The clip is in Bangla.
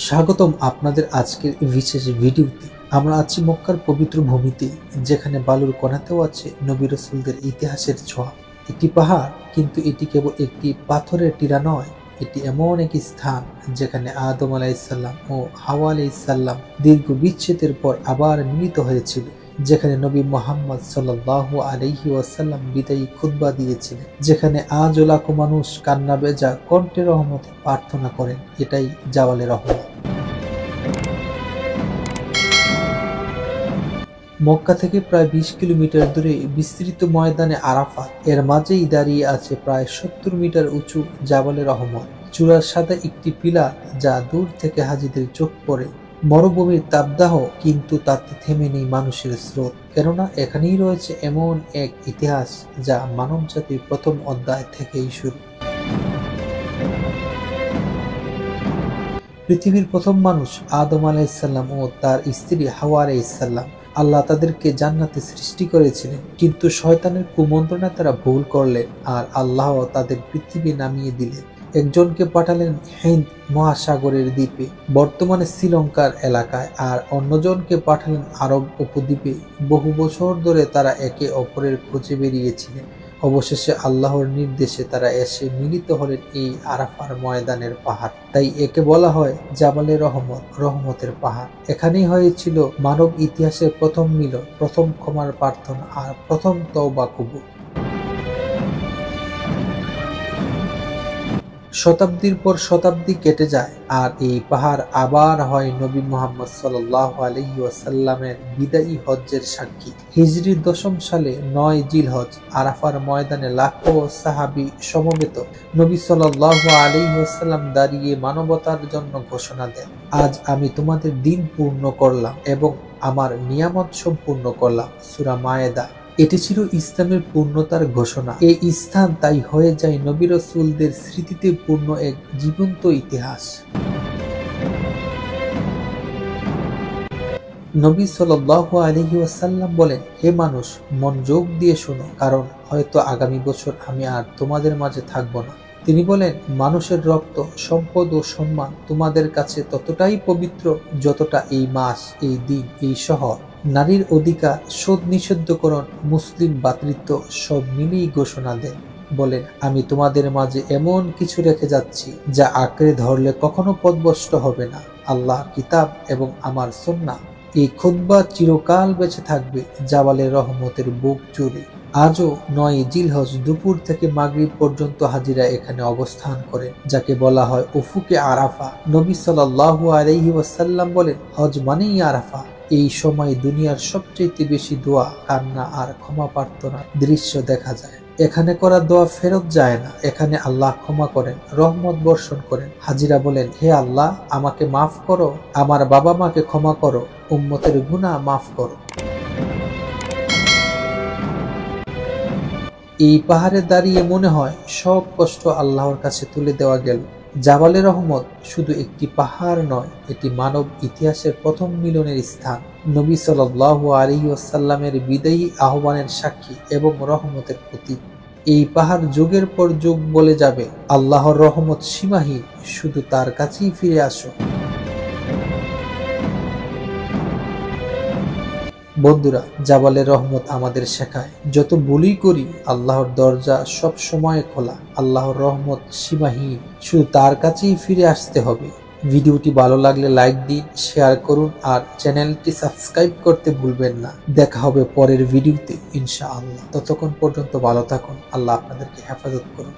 স্বাগতম আপনাদের আজকের বিশেষ ভিডিওতে। আমরা আছি মক্কার পবিত্র ভূমিতে, যেখানে বালুর কণাতেও আছে নবী রাসূলদের ইতিহাসের ছোঁয়া। একটি পাহাড়, কিন্তু এটি কেবল একটি পাথরের টিলা নয়। এটি এমন এক স্থান যেখানে আদম আলাইহিসসালাম ও হাওয়া আলাইহিসসালাম দীর্ঘ বিচ্ছেদের পর আবার মিলিত হয়েছিল, যেখানে নবী মুহাম্মদ সাল্লাল্লাহু আলাইহি ওয়াসাল্লাম বিদায়ী খুতবা দিয়েছিলেন, যেখানে আজও লাখো মানুষ কান্না ভেজা কণ্ঠে রহমতে প্রার্থনা করেন। এটাই জাবালে রহমত। মক্কা থেকে প্রায় 20 কিলোমিটার দূরে বিস্তৃত ময়দানে আরাফাত, এর মাঝেই দাঁড়িয়ে আছে প্রায় 70 মিটার উঁচু জাবালে রহমত। চূড়ার সাথে একটি পিলার, যা দূর থেকে হাজিদের চোখ পড়ে। মরুভূমির তাপদাহ, কিন্তু তাতে থেমে নেই মানুষের স্রোত, কেননা এখানেই রয়েছে এমন এক ইতিহাস যা মানব জাতির প্রথম অধ্যায় থেকেই শুরু। পৃথিবীর প্রথম মানুষ আদম আলাইহিসসালাম ও তার স্ত্রী হাওয়া আলাইহিসসালাম। আল্লাহ তাদেরকে জান্নাতে সৃষ্টি করেছিলেন, কিন্তু শয়তানের কুমন্ত্রণায় তারা ভুল করলেন, আর আল্লাহ তাদের পৃথিবী নামিয়ে দিলেন। একজনকে পাঠালেন হিন্দ মহাসাগরের দ্বীপে, বর্তমানে শ্রীলঙ্কার এলাকায়, আর অন্যজনকে পাঠালেন আরব উপদ্বীপে। বহু বছর ধরে তারা একে অপরের খোঁজে বেরিয়েছিলেন। অবশেষে আল্লাহর নির্দেশে তারা এসে মিলিত হলেন এই আরাফার ময়দানের পাহাড়। তাই একে বলা হয় জাবালে রহমত, রহমতের পাহাড়। এখানেই হয়েছিল মানব ইতিহাসের প্রথম মিলন, প্রথম ক্ষমার প্রার্থনা, আর প্রথম তওবা কবুল। শতাব্দীর পর শতাব্দী কেটে যায়, আর এই পাহাড় আবার হয় নবী মুহাম্মদ সাল্লাল্লাহু আলাইহি ওয়াসাল্লামের বিদায়ী হজ্জের সাক্ষী। হিজরির 10ম সালে 9 জিলহজ আরাফার ময়দানে লাখো সাহাবী সমবেত। নবী সাল্লাল্লাহু আলাইহি ওয়াসাল্লাম দাঁড়িয়ে মানবতার জন্য ঘোষণা দেন, আজ আমি তোমাদের দিন পূর্ণ করলাম এবং আমার নিয়ামত সম্পূর্ণ করলাম। সূরা মায়েদা। এটি ছিল ইসলামের পূর্ণতার ঘোষণা। এই স্থান তাই হয়ে যায় নবী রাসূলদের স্মৃতিতে পূর্ণ এক জীবন্ত ইতিহাস। নবী সাল্লাল্লাহু আলাইহি ওয়াসাল্লাম বলেন, হে মানুষ, মনোযোগ দিয়ে শোনো, কারণ হয়তো আগামী বছর আমি আর তোমাদের মাঝে থাকবো না। তিনি বলেন, মানুষের রক্ত, সম্পদ ও সম্মান তোমাদের কাছে ততটাই পবিত্র যতটা এই মাস, এই দিন, এই শহর। নারীর অধিকার, শোধ নিষিদ্ধকরণ, মুসলিম ভ্রাতৃত্ব সব মিলিয়ে ঘোষণা দেন। বলেন, আমি তোমাদের মাঝে এমন কিছু রেখে যাচ্ছি যা আঁকড়ে ধরলে কখনো পথভ্রষ্ট হবে না, আল্লাহ কিতাব এবং আমার সুন্নাহ। এই খুতবা চিরকাল বেঁচে থাকবে জাবালে রহমতের বুক জুড়ে। আজও 9 জিলহজ দুপুর থেকে মাগরিব পর্যন্ত হাজিরা এখানে অবস্থান করেন, যাকে বলা হয় উফুকে আরাফা। নবী সাল্লাল্লাহু আলাইহি ওয়াসাল্লাম বলেন, হজ মানেই আরাফা। এই সময় দুনিয়ার সবচেয়ে বেশি দোয়া, কান্না আর ক্ষমা প্রার্থনার দৃশ্য দেখা যায়। এখানে করা দোয়া ফেরত যায় না, এখানে আল্লাহ ক্ষমা করেন, রহমত বর্ষণ করেন। হাজিরা বলেন, হে আল্লাহ, আমাকে মাফ করো, আমার বাবা মাকে ক্ষমা করো, উম্মতের গুনাহ মাফ করো। এই পাহাড়ে দাঁড়িয়ে মনে হয় সব কষ্ট আল্লাহর কাছে তুলে দেওয়া গেল। জাবালে রহমত শুধু একটি পাহাড় নয়, এটি মানব ইতিহাসের প্রথম মিলনের স্থান, নবী সাল্লাল্লাহু আলাইহি ওয়াসাল্লামের বিদায়ী আহ্বানের সাক্ষী এবং রহমতের প্রতীক। এই পাহাড় যুগের পর যুগ বলে যাবে, আল্লাহর রহমত সীমাহীন, শুধু তার কাছেই ফিরে আসো। বন্ধুরা, জাবালে রহমত আমাদের শেখায়, যত ভুলই করি আল্লাহর দরজা সব সময় খোলা, আল্লাহর রহমত সীমাহীন, শুধু তার কাছেই ফিরে আসতে হবে। ভিডিওটি ভালো লাগলে লাইক দিন, শেয়ার করুন, আর চ্যানেলটি সাবস্ক্রাইব করতে ভুলবেন না। দেখা হবে পরের ভিডিওতে ইনশাআল্লাহ। ততক্ষণ পর্যন্ত ভালো থাকুন। আল্লাহ আপনাদেরকে হেফাজত করুন।